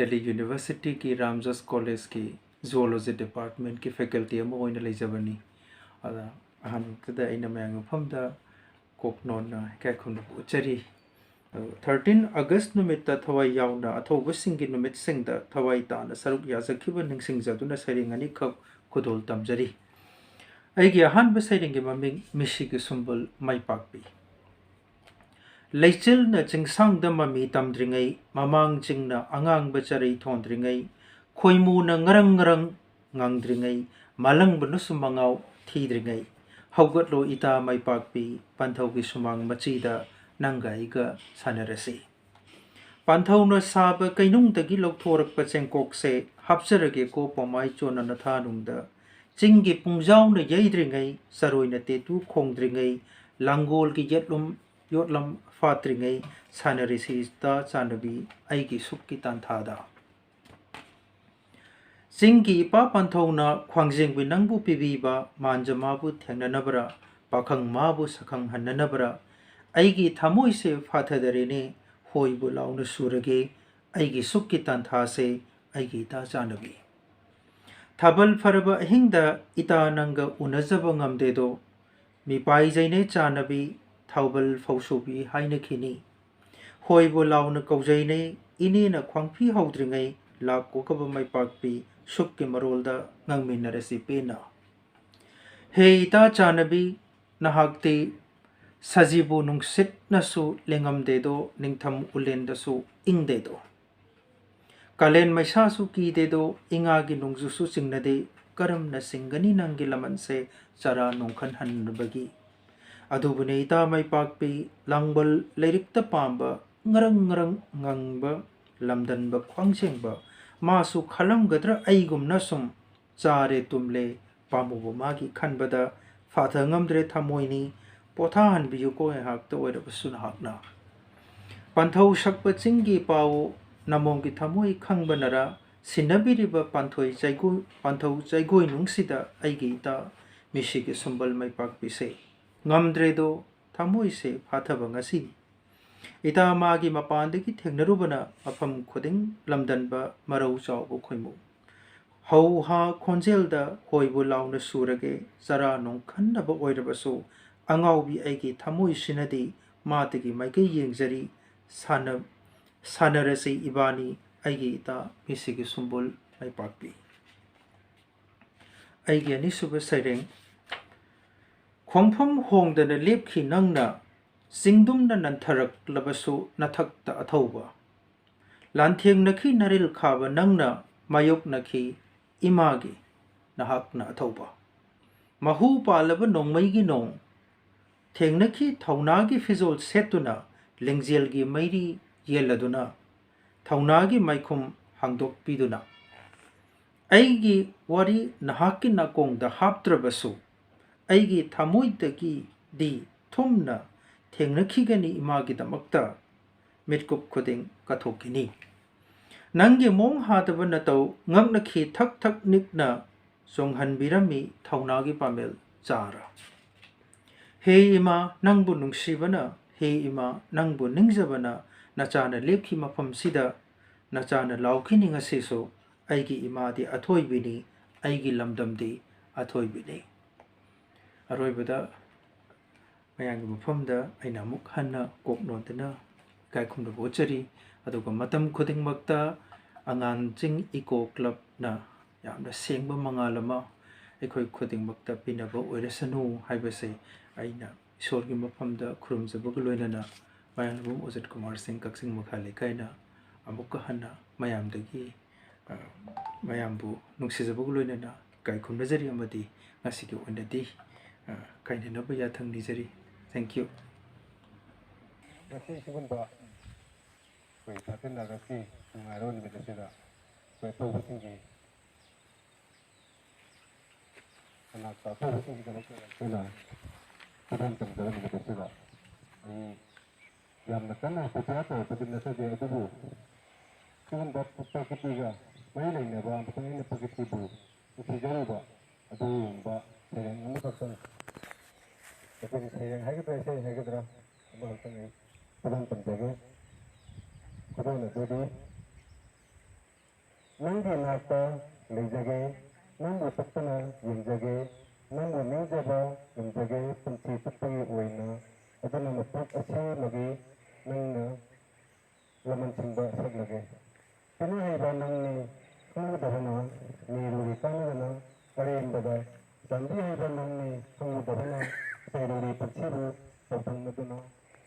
ꯗꯦꯜꯂꯤ ꯌꯨꯅꯤꯚꯔꯁꯤꯇꯤꯒꯤ ꯔꯥꯝꯖꯁ ꯀꯣꯂꯦꯖꯀꯤ ꯖꯨꯑꯣꯂꯣꯖꯤ ꯗꯤꯄꯥꯔꯠꯃꯦꯟꯠꯀꯤ ꯐꯦꯀꯜꯇꯤ ꯑꯃ ꯑꯣꯏꯅ ꯂꯩꯖꯕꯅꯤ ꯑꯗ ꯑꯍꯥꯟꯕꯃꯛꯇꯗ ꯑꯩꯅ ꯃꯌꯥꯡꯂꯝꯕꯝꯗ ꯀꯣꯛꯅꯣꯟꯅ ꯏꯀꯥꯏ ꯈꯨꯝꯅꯕ ꯎꯠꯆꯔꯤ 13 ꯑꯒꯁꯠ ꯅꯨꯃꯤꯠꯇ ꯊꯋꯥꯏ ꯌꯥꯎꯅ ꯑꯊꯧꯕꯁꯤꯡꯒꯤ ꯅꯨꯃꯤꯠꯁꯤꯡꯗ ꯊꯋꯥꯏ ꯇꯥꯅ ꯁꯔꯨꯛ ꯌꯥꯖꯈꯤꯕ ꯅꯤꯡꯁꯤꯡꯖꯗꯨꯅ ꯁꯩꯔꯦꯡ ꯑꯅꯤꯈꯛ ꯈꯨꯗꯣꯜ ꯇꯝꯖꯔꯤ ꯑꯩꯒꯤ ꯑꯍꯥꯟꯕ ꯁꯩꯔꯦꯡꯒꯤ ꯃꯃꯤꯡ ꯃꯤꯁꯤꯒꯤ ꯁꯨꯝꯕꯨꯜ ꯃꯥꯏꯄꯥꯛꯄꯤ ꯂꯩꯆꯤꯜꯅ ꯆꯤꯡꯁꯥꯡꯗ ꯃꯃꯤ ꯇꯝꯗ꯭ꯔꯤꯉꯩ ꯃꯃꯥꯡ ꯆꯤꯡꯅ ꯑꯉꯥꯡꯕ ꯆꯔꯩ ꯊꯣꯟꯗ꯭ꯔꯤꯉꯩ ꯈꯣꯏꯃꯨꯅ ꯉꯔꯪ ꯉꯔꯪ ꯉꯪꯗ꯭ꯔꯤꯉꯩ ꯃꯥꯂꯪꯕꯅꯁꯨ ꯃꯉꯥꯎ ꯊꯤꯗ꯭ꯔꯤꯉꯩ ꯍꯧꯒꯠꯂꯣ ꯏꯇꯥ ꯃꯥꯏꯄꯥꯛꯄꯤ ꯄꯟꯊꯧꯒꯤ ꯁꯨꯃꯥꯡ ꯃꯆꯤꯗ ꯅꯪꯒ ꯑꯩꯒ ꯁꯥꯟꯅꯔꯁꯤ ꯄꯥꯟꯊꯧꯅ ꯁꯥꯕ ꯀꯩꯅꯨꯡꯗꯒꯤ ꯂꯧꯊꯣꯔꯛꯄ ꯆꯦꯡꯀꯣꯛꯁꯦ ꯍꯥꯞꯆꯔꯒꯦꯀꯣ ꯄꯣꯃꯥꯏ ꯆꯣꯟꯅ ꯅꯊꯥꯅꯨꯡꯗ ꯆꯤꯡꯒꯤ ꯄꯨꯡꯖꯥꯎꯅ ꯌꯩꯗ꯭ꯔꯤꯉꯩ ꯆꯔꯣꯏꯅ ꯇꯦꯇꯨ ꯈꯣꯡꯗ꯭ꯔꯤꯉꯩ ꯂꯥꯡꯒꯣꯜꯒꯤ ꯌꯣꯠꯂꯝ ꯐꯥꯠꯇ꯭ꯔꯤꯉꯩ ꯁꯥꯟꯅꯔꯤꯁꯤ ꯏꯇꯥ ꯆꯥꯟꯅꯕꯤ ꯑꯩꯒꯤ ꯁꯨꯛꯀꯤ ꯇꯥꯟꯊꯥꯗ ꯆꯤꯡꯒꯤ ꯏꯄꯥ ꯄꯥꯟꯊꯧꯅ ꯈ꯭ꯋꯥꯡꯖꯦꯡꯕꯤ ꯅꯪꯕꯨ ꯄꯤꯕꯤꯕ ꯃꯥꯟꯖ ꯃꯥꯕꯨ ꯊꯦꯡꯅꯅꯕꯔꯥ ꯄꯥꯈꯪ ꯃꯥꯕꯨ ꯁꯛꯈꯪꯍꯟꯅꯅꯕꯔꯥ ꯑꯩꯒꯤ ꯊꯃꯣꯏꯁꯦ ꯐꯥꯊꯗꯔꯦꯅꯦ ꯍꯣꯏꯕꯨ ꯂꯥꯎꯅ ꯁꯨꯔꯒꯦ ꯑꯩꯒꯤ ꯁꯨꯛꯀꯤ ꯇꯥꯟꯊꯥꯁꯦ ꯑꯩꯒꯤ ꯏꯇꯥ ꯆꯥꯟꯅꯕꯤ ꯊꯥꯕꯜ ꯐꯔꯕ ꯑꯍꯤꯡꯗ ꯏꯇꯥ ꯅꯪꯒ ꯎꯅꯖꯕ ꯉꯝꯗꯦꯗꯣ ꯃꯤꯄꯥꯏꯖꯩꯅꯦ ꯆꯥꯟꯅꯕꯤ ꯊꯧꯕꯜ ꯐꯧꯁꯨꯕꯤ ꯍꯥꯏꯅꯈꯤꯅꯤ ꯍꯣꯏꯕꯨ ꯂꯥꯎꯅ ꯀꯧꯖꯩꯅꯦ ꯏꯅꯦꯅ ꯈ꯭ꯋꯥꯡꯐꯤ ꯍꯧꯗ꯭ꯔꯤꯉꯩ ꯂꯥꯛꯀꯣꯀꯕ ꯃꯥꯏꯄꯥꯛꯄꯤ ꯁꯨꯛꯀꯤ ꯃꯔꯣꯜꯗ ꯉꯥꯡꯃꯤꯟꯅꯔꯁꯤ ꯄꯦꯟꯅ ꯍꯦ ꯏꯇꯥ ꯆꯥꯟꯅꯕꯤ ꯅꯍꯥꯛꯇꯤ ꯁꯖꯤꯕꯨ ꯅꯨꯡꯁꯤꯠꯅꯁꯨ ꯂꯦꯡꯉꯝꯗꯦꯗꯣ ꯅꯤꯡꯊꯝ ꯎꯂꯦꯟꯗꯁꯨ ꯏꯪꯗꯦꯗꯣ ꯀꯥꯂꯦꯟ ꯃꯩꯁꯥꯁꯨ ꯀꯤꯗꯦꯗꯣ ꯏꯉꯥꯒꯤ ꯅꯣꯡꯖꯨꯁꯨ ꯆꯤꯡꯅꯗꯦ ꯀꯔꯝꯅ ꯁꯤꯡꯒꯅꯤ ꯅꯪꯒꯤ ꯂꯃꯟꯁꯦ ꯆꯔꯥ ꯅꯣꯡꯈꯟꯍꯟꯅꯕꯒꯤ ꯑꯗꯨꯕꯨꯅꯦ ꯏꯇꯥ ꯃꯥꯏꯄꯥꯛꯄꯤ ꯂꯥꯡꯕꯜ ꯂꯩꯔꯤꯛꯇ ꯄꯥꯝꯕ ꯉꯔꯪ ꯉꯔꯪ ꯉꯪꯕ ꯂꯝꯗꯟꯕ ꯈ꯭ꯋꯥꯡꯖꯦꯡꯕ ꯃꯥꯁꯨ ꯈꯜꯂꯝꯒꯗ꯭ꯔꯥ ꯑꯩꯒꯨꯝꯅ ꯁꯨꯝ ꯆꯥꯔꯦ ꯇꯨꯝꯂꯦ ꯄꯥꯝꯃꯨꯕ ꯃꯥꯒꯤ ꯈꯟꯕꯗ ꯐꯥꯊ ꯉꯝꯗ꯭ꯔꯦ ꯊꯃꯣꯏꯅꯤ ꯄꯣꯊꯥꯍꯟꯕꯤꯌꯨꯀꯣ ꯉꯥꯏꯍꯥꯛꯇ ꯑꯣꯏꯔꯕꯁꯨ ꯅꯍꯥꯛꯅ ꯄꯟꯊꯧ ꯁꯛꯄ ꯆꯤꯡꯒꯤ ꯄꯥꯎ ꯅꯃꯣꯝꯒꯤ ꯊꯃꯣꯏ ꯈꯪꯕꯅꯔꯥ सिनबिरिबा पांथौ जैगोई नुंगसिदा आइगी इता मिसिगे Sumbal माइपाकपिसे ngamdredo thamoise phathaba ngasi ita magi mapandagi thengnaruba afam khuding lamdanba marau chawbo khoimu hau ha khonjelda hoibu launa surage zara nong khannaba oirabasu angaubi aigi thamoisinadi matagi maike yengjari sanarasi ibani aigi ita misigi sumbul maipakpi aigi anisuba saireng खोंफम होंदन लेपखी नंगना सिंगदुमना नंथरक्लबसु नथक्ता अथौबा लांथेंग नखी नरिल खाबा नंगना मायुक नखी Imangi नहाकना अथौबा Mhow पालब नोंमैगी नोंग थेंगनखी थौनागी फिजोल सेतुना लिंगजेलगी Mary येलदुना थौनागी माइखुम हांदोकपीदुना ऐगी वारी नहाकी नाकोंगदा हाप्त्रबसु ऐगी थामोइदगी दी थुमना थेंगनखीगनी इमागिदमक्ता मिटकुप खुदिंग कथोकिनी नंगे मोंग हादब नतौ ngaknakhi thak thak nikna songhanbirami thaunaगी पामेल चारा हे इमा नंगबु नुंगसिबना हे इमा नंगबु निंगजबना नचाना लेपखी मफमसिदा नचाना लाउखिनी ngasiso ऐगी इमादी अथोइबिनी ऐगी लमदमदी अथोइबिनी अरोइबदा मयांगी मफमदा ऐना अमुक हन्ना कोकनोदना गायखुमदा बोचरी अदुगा मतम खुदिंगमक्ता अंगानजिंग इको क्लब ना यामना सेंगबा मंगाल अमा अखोइ खुदिंगमक्ता पिनबा ओइरसनु हाइबसे ऐना ईश्वरगी मफमदा खुरुमजबगा लोइनना मयांगबुम अजित कुमार सिंह कक्सिंग मखा लेकाइना अमुक हन्ना मयांदगी मयांबु नुंगसिजबगा लोइनना गायखुमनजरी अमदी ngasiगी ओइनदी काइननबा याथंग निजरी thank you ngasi sigunda koi thatin da gasi ngaron mi desida koi to busingi ana ta to busingi da kena kadan kan da mi desida ai yam na kana putya to pudin na se de adu sigunda putta kitiga mai nei ne ba pa ne pakiti bu sigara ba adu ba sereng mu ka sa tapi sereng hagadra ba ta nei kadan kan da kadan na do nangi nata lejage nangu tattana yenjage nangu nijaba yenjage punchi tattagi oina adana mapak ase lagi nangna laman simba sag lage kana haiba nangni kanu dahana niruri kanu dana kareem bada dandi haiba nangni kanu dahana sairuri pachiru tapang nadana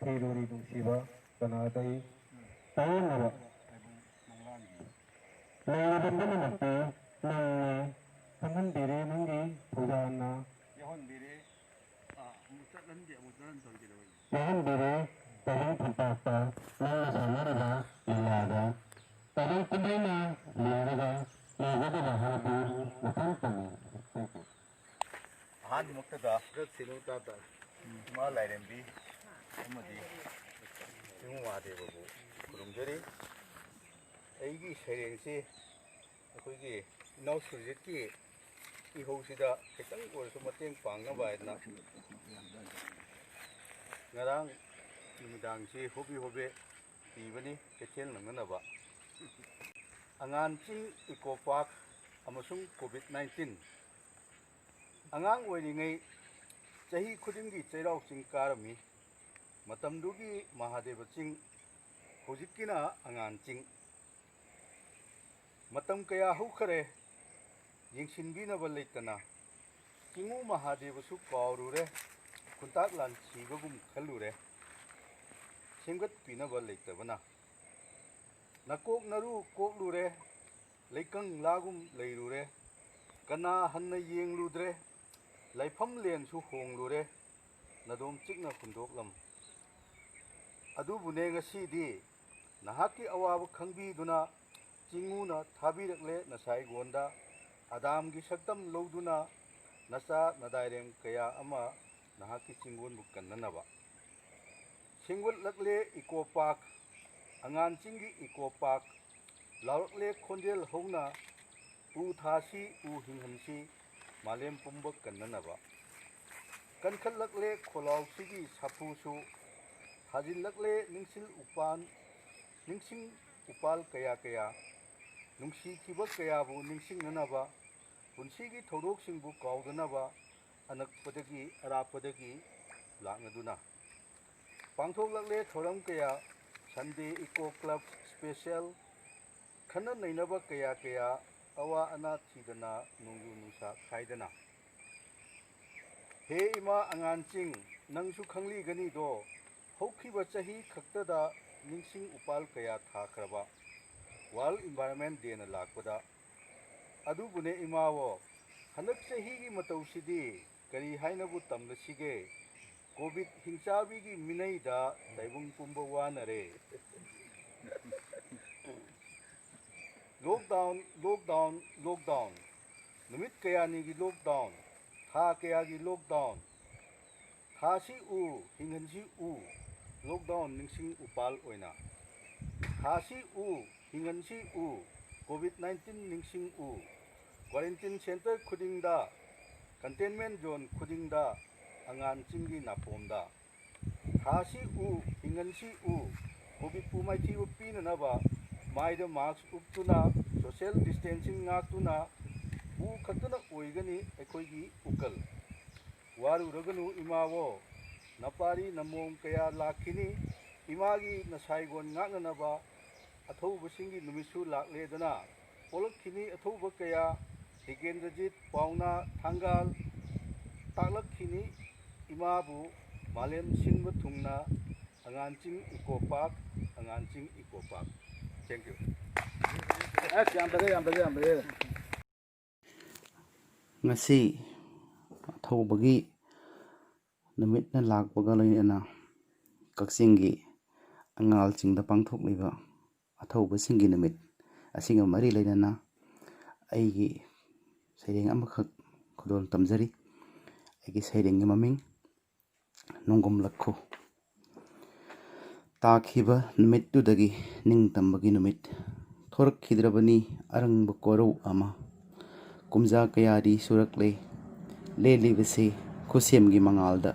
thiruri dungsiba kana dai tayanara Nangabandana nagti nang kamandiri nangi pujana yahandiri tahang putata nang sanarada ilada tahang kumena liyaraga liyada habu nakantami Han muktada rat sinu tata ma lairembi amadi singu wade babu kurumjari aigi serengsi ꯑꯩꯈꯣꯏꯒꯤ ꯏꯅꯥꯎ ꯁꯨꯔꯖꯤꯠꯀꯤ ꯏꯍꯧꯁꯤꯗ ꯈꯤꯇꯪ ꯑꯣꯏꯔꯁꯨ ꯃꯇꯦꯡ ꯄꯥꯡꯅꯕ ꯍꯥꯏꯗꯅ ꯉꯔꯥꯡ ꯅꯨꯃꯤꯗꯥꯡꯁꯤ ꯍꯣꯕꯦ ꯍꯣꯕꯦ ꯄꯤꯕꯅꯤ ꯀꯩꯊꯦꯜ ꯅꯪꯅꯅꯕ ꯑꯉꯥꯟ ꯆꯤꯡ ꯏꯀꯣ ꯄꯥꯔꯛ ꯑꯃꯁꯨꯡ ꯀꯣꯚꯤꯗ-19 ꯑꯉꯥꯡ ꯑꯣꯏꯔꯤꯉꯩ ꯆꯍꯤ ꯈꯨꯗꯤꯡꯒꯤ ꯆꯩꯔꯥꯎ ꯆꯤꯡ ꯀꯥꯔꯝꯃꯤ ꯃꯇꯝꯗꯨꯒꯤ ꯃꯍꯥꯗꯦꯕ ꯆꯤꯡ ꯍꯧꯖꯤꯛꯀꯤꯅ ꯑꯉꯥꯟ ꯆꯤꯡ मतम कया हुखरे यिंगसिनबिनबा लेतना चिंगु महादेवसु कावरुरे खुंताक लान सीबगुम खलुरे सेंगत पिनबा लेतबना नकोक नरु कोकलुरे लेकंग लागुम लेरुरे कना हन्ना येंगलुद्रे लाइफम लेनसु होंगलुरे नदोम चिकना खुंदोकलम अदुबुने ngasiदी नहाकी अवाब खंगबीदुना चिंगुना थाबीरकले नसाई गोंदा आदाम की सक्तम लौदुना नचा नदायरेम कया अमा नहाकी चिंगुन बुकन्ननबा सिंगुल लकले इको पार्क अंगान चिंगी इको पार्क लाउरक्ले खोंजेल हौना उ थासी उ हिंहनसी मालेम पुंब कन्ननबा कनखलक्ले खोलाउसिगी साफुसु थाजिलक्ले निंसिंग उपाल कया कया नुंसीखिबा कयाबु निंसिंगनबा पुंसीगी थौदोकसिंगबु काउदनबा अनकपदगी अरापदगी लांगदुना पांथोकलक्ले थौरम कया संडे इको क्लब स्पेशल खन नैनबा कया कया अवा अना थीदना नुंगु नुसा खाइदना हे इमा अंगानचिंग नंगसु खंगलीगनी दो हौखिबा चही खक्तदा निंसिंग उपाल कया थाखरबा वर्ल्ड इन्वायरमेंट डे ना लाकपदा अदुबुने इमावो हनक चहीगी मतौसिदी करी हाइनबु तमलसिगे कोविड हिंसाबिगी मिनैदा दैबुंग पुंब वानरे लॉकडाउन नुमित कयानीगी लॉकडाउन था कयागी लॉकडाउन थासी उ हिंगनसी उ लॉकडाउन निंसिंग उपाल ओइना थासी उ हिंगनसी उ कोविड-19 निंसिंग उ क्वारंटाइन सेंटर खुदिंगदा कंटेनमेंट जोन खुदिंगदा अंगान चिंगी नापोमदा थासी उ हिंगनसी उ कोविड पुमाइथी पीननबा माइद मास्क उपतुना सोशल डिस्टेंसिंग नाक्तुना उ खतना ओइगनी एकोइगी उकल वारुरगनु इमावो नपारी नमोम कया लाखिनी इमागी नसाइगोन नागनबा अथौबसिंगी नुमिसु लाक्लेदना पोलखिनी अथौब कया हिगेंद्रजीत पाउना थांगाल तालखिनी इमाबु मालेम सिंब थुंगना अंगानचिंग eco park thank you ngasi thobagi numit na lakpaga loina kaksingi angal chingda pangthok liba athoba singi numit asinga mari leina aigi saireng amakhak khudol tamjari aigi saireng gi maming nongom lakho takhiba numit tudagi ningtambagi numit thorak khidrabani arangba korau ama kumja kayari surakle lelibase khusemgi mangalda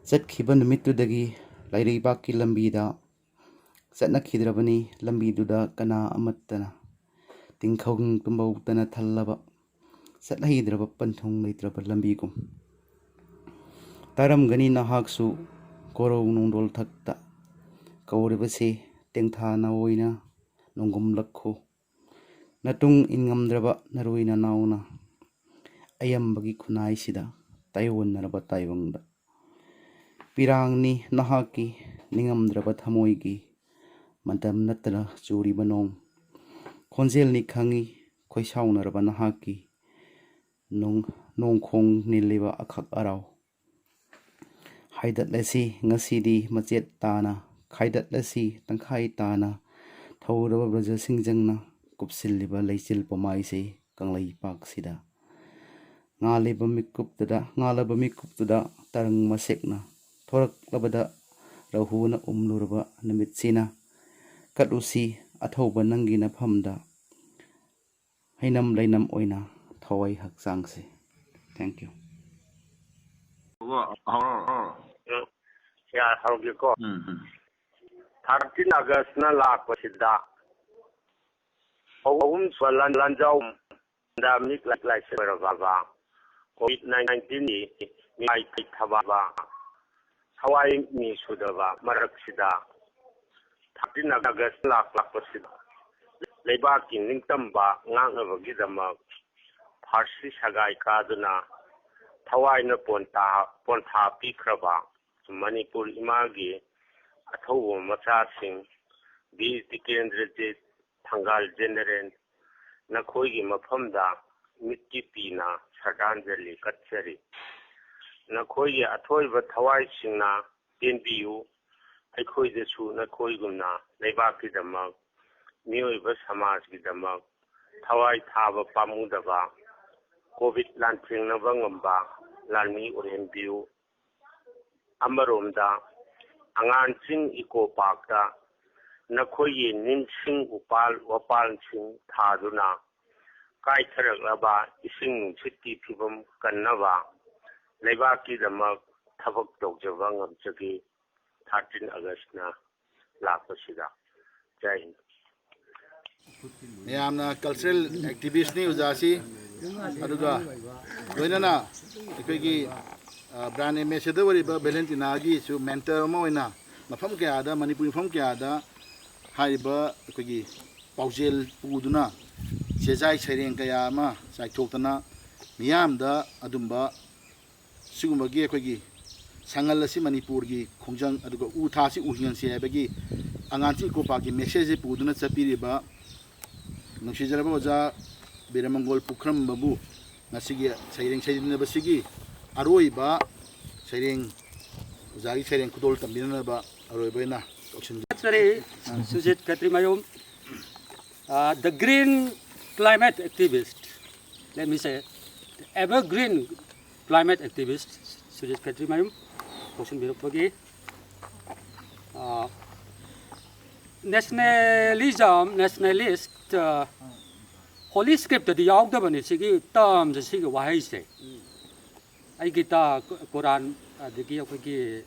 chatkhiba numitudagi lairibaki lambida chatnakhidrabani lambiduda kana amattana tingkhong tumbautana thallaba chatlaidraba panthong leitraba lambigum taramgani nahaksu korau nongdol thakta kauribase tengthana oina nongum lakho natung ingamdraba naruina nauna ayambagi khunai sida taiwonnaraba taibangda pirangni nahaki ningamdraba thamoigi madam natara churi banong khonjelni khangi khoisaunaraba nahaki nongkhong niliba akhak arau haidatlasi ngasidi machet tana khaidatlasi tangkhai tana thoraba braja singjangna kupsilliba leichil pomaise kanglai paksida ngaleba mikuptuda tarang masekna thorak labada rahuna umlurba namitsina katusi athoba nangina phamda hainam leinam oina thawai hakchangse thank you ya hauge ko 13 August na lakpasida Om Swalan Lanjau da mik like Serava COVID-19 ni mai thaba Hawaii ni sudava maraksida 13 August lakpasida leiba king ningtamba ngangnabagi dama Farsi sagai kaduna Hawaii na ponta pikraba Manipur imagi athobo macha sing bi tikendrajit thangal general nakhoigi mafamda mitti pina sadanjali katchari nakhoigi athoiba thawai singna tenbiu aikhoide su nakhoigumna leibaki damak mioiba samaj gi damak thawai thaba pamudaba covid lanthringnaba ngamba lalmi orembiu amaromda angansing eco park da नखोई निंसिंग उपाल वपालसिंग थादुना कायथरक्लबा इसिंग नुंसित्की फिबम कन्नबा लेबाकीदमक थबक तौजबा ngamjagi 13 अगस्टना लापसिदा जय हिंद ꯃꯌꯥꯝꯅ cultural ꯑꯦꯛꯇꯤꯚꯤꯁꯅꯤ ꯑꯣꯖꯥꯁꯤ ꯑꯗꯨꯒ ꯂꯣꯏꯅꯅ ꯑꯩꯈꯣꯏꯒꯤ brand ambassador ꯑꯣꯏꯔꯤꯕ ꯚꯦꯂꯦꯟꯇꯤꯅꯥꯒꯤꯁꯨ mentor ꯑꯃ ꯑꯣꯏꯅ ꯃꯐꯝ ꯀꯌꯥꯗ ꯃꯅꯤꯄꯨꯔ ꯃꯐꯝ ꯀꯌꯥꯗ ꯍꯥꯏꯔꯤꯕ ꯑꯩꯈꯣꯏꯒꯤ ꯄꯥꯎꯖꯦꯜ ꯄꯨꯗꯨꯅ ꯆꯦꯖꯥꯏ ꯁꯩꯔꯦꯡ ꯀꯌꯥ ꯑꯃ ꯆꯥꯏꯊꯣꯛꯇꯅ ꯃꯤꯌꯥꯝꯗ ꯑꯗꯨꯝꯕ ꯁꯤꯒꯨꯝꯕꯒꯤ ꯑꯩꯈꯣꯏꯒꯤ ꯁꯪꯒꯜ ꯑꯁꯤ ꯃꯅꯤꯄꯨꯔꯒꯤ ꯈꯣꯡꯖꯪ ꯑꯗꯨꯒ ꯎ ꯊꯥꯁꯤ ꯎꯍꯤꯡꯁꯤ ꯍꯥꯏꯕꯒꯤ ꯑꯉꯥꯡꯁꯤꯡ ꯏꯀꯣ ꯄꯥꯔꯛꯀꯤ ꯃꯦꯁꯦꯖꯁꯤ ꯄꯨꯗꯨꯅ ꯆꯠꯄꯤꯔꯤꯕ ꯅꯨꯡꯁꯤꯖꯔꯕ ꯑꯣꯖꯥ ꯕꯤꯔꯃꯪꯒꯣꯜ ꯄꯨꯈ꯭ꯔꯝꯕꯕꯨ ꯉꯁꯤꯒꯤ ꯁꯩꯔꯦꯡ ꯁꯩꯅꯕꯁꯤꯒꯤ ꯑꯔꯣꯏꯕ ꯁꯩꯔꯦꯡ ꯑꯣꯖꯥꯒꯤ ꯁꯩꯔꯦꯡ ꯈꯨꯗꯣꯜ ꯇꯝꯕꯤꯅꯅꯕ ꯑꯔꯣꯏꯕ ꯑꯣꯏꯅ ꯀꯧꯁꯤꯟꯖꯔꯤ Sujit Katrimayum, the green climate activist, let me say, the evergreen climate activist, Sujit Katrimayum, kousinbirukpagi, nationalist, holy script di yaugdabani sigi terms sigi wahai se ai gita Quran adigi akogi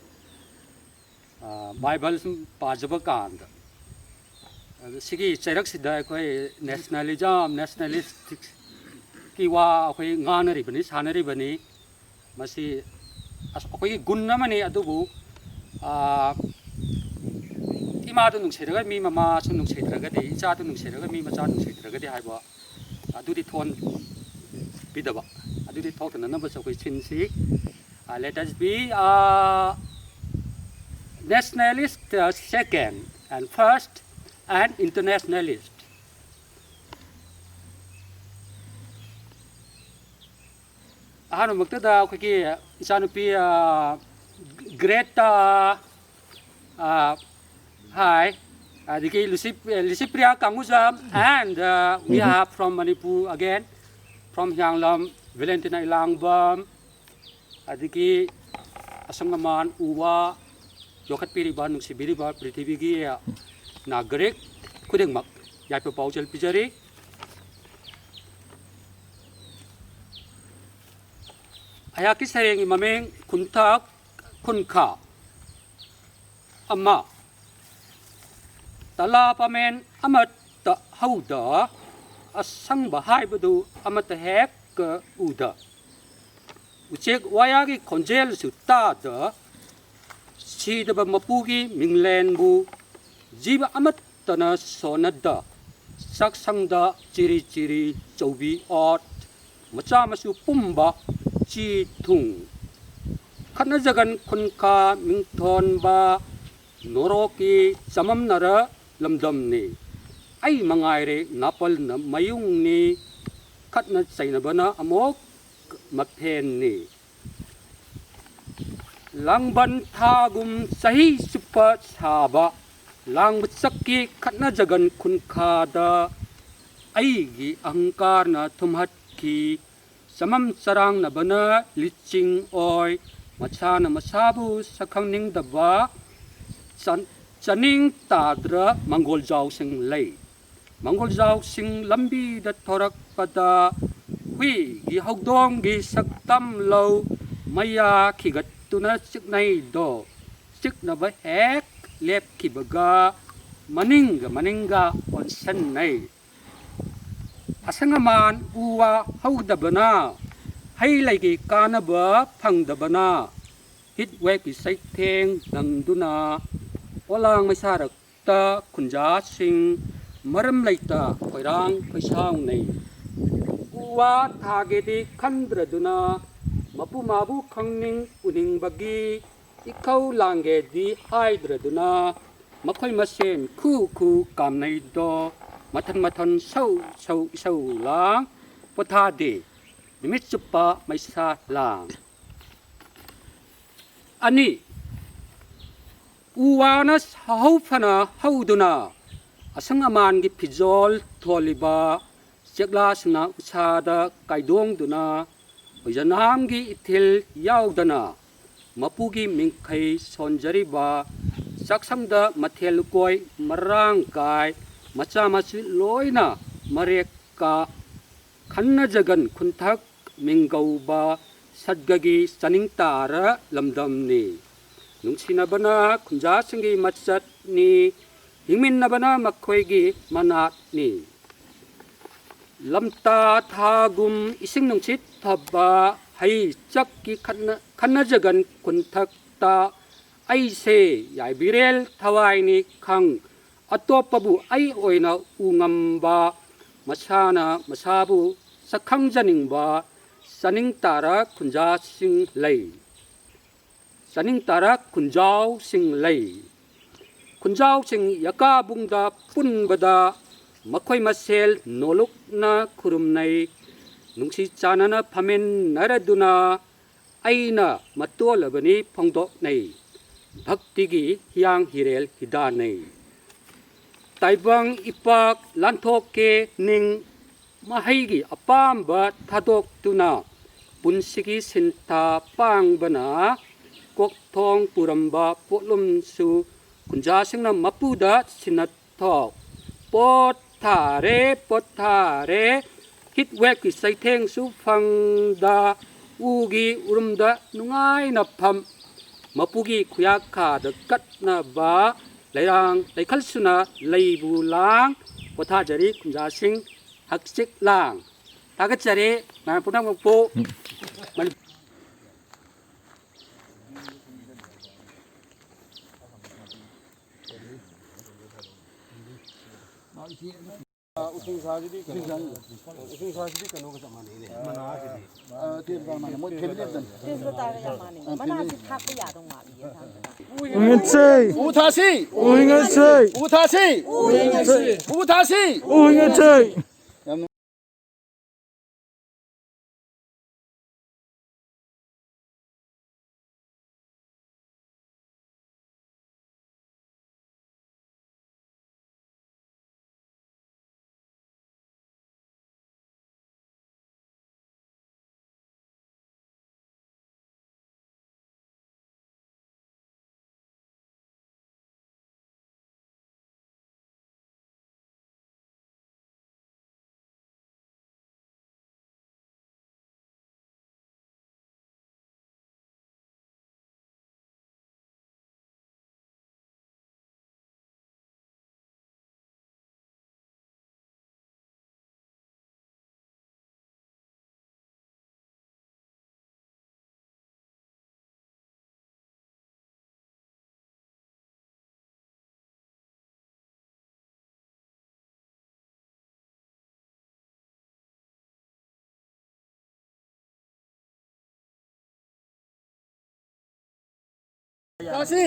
Bible pajaba kanda sigi chairak sida akoi nationalism nationalist ki wa akoi nganari bani sanari bani masi akoi gunna mani adubu imadu nung seraga mi mama sun nung seraga de icha tu nung seraga mi macha nung seraga de haiba adudi thon bidaba adudi thokna number so koi chinsi let us be nationalist second and first and internationalist ahanu maktada koi ichanupi Greta hi adiki Lucipria Kanguzam and we have from Manipur again from Yanglam Valentina Ilangbam adiki asangaman uwa yokat piriba nuksibiriba prithibigi nagarik kudingmak yaipa paujal pijari ayaki sarengi mameng kuntak kunka amma tala pamen amat ta hauda asang bahai badu amat hek ka uda uchek wayagi konjel sutta da sidaba mapugi minglen bu jiba amat tana sonada saksangda chiri chiri chaubi ot macha masu pumba chi thung khana jagan khunka mingthon ba noroki chamam nara lamdam ni ai mangai re napal na mayung ni khatna chainabana amok maphen ni langban thagum sahi supa saba langbachaki khatna jagan khunka da aigi ahangkar na thumhat ki samam sarang na bana liching oi machana masabu sakhangning daba chaning tadra mangol jaw sing lay mangol jaw sing lambi da thorak pada hui gi hogdong gi saktam lo maya khigat tuna siknai do sikna ba hek lep kibaga maninga onsan nai asangaman uwa hogdabana hai lagi kanaba phangdabana hit weki saitheng nangduna olang masarak ta kunja sing maram laita koirang paisang nei uwa thagedi khandraduna mapu mabu khangning uning bagi ikau langge di haidraduna makhoi masen khu kamnai do mathan sau lang pothade nimit chupa maisa lang ani uwana haufana hauduna asangaman gi pijol tholiba chekla sna uchada kaidong duna ojanam gi ithil yaudana मपुगी मिंखै सोनजरिबा चाक्संदा मथेल कोय मरांग काय मचा मसी लोइना मरेक का खन्ना जगन खुंथक मिंगौबा सदगगी चनिंग तारा लमदमनी नुंसिनबना खुंजासिंगी मचतनी हिंमिन्नबना मखोयगी मनातनी लमता थागुम इसिंग नुंसित थबा हई चक्की खन्ना जगन खुंथकता ऐसे याइबिरेल थवाइनी खंग अतोपबु आई ओइना उंगम्बा मसाना मसाबु सखंग जनिंगबा सनिंग तारा खुंजा सिंग लई सनिंग तारा खुंजाव सिंग लई खुंजाव सिंग यका बुंगदा पुनबदा मखोय मसेल नोलुकना खुरुमनै नुंसी चानना फमेन नरदुना आइना मतोलबनी फोंदोकनै भक्तिगी हियांग हिरेल हिदानै ताइबंग इपाक लांथोके निंग महैगी अपाम्बा थादोक्तुना पुंसिगी सिंथा पांगबना कोकथोंग पुरम्बा पोलुमसु खुंजासिंगना मपुदा सिनथोक पोथारे हितवेक की सैथेंग सु फंगदा उगी उरुमदा नुंगाई नफम मपुगी खुयाखा द कटना बा लैरांग लैखलसुना लैबु लांग पोथाजरी खुंजासिंग हकसिक लांग तागचरे मापुनांग मपो Kasi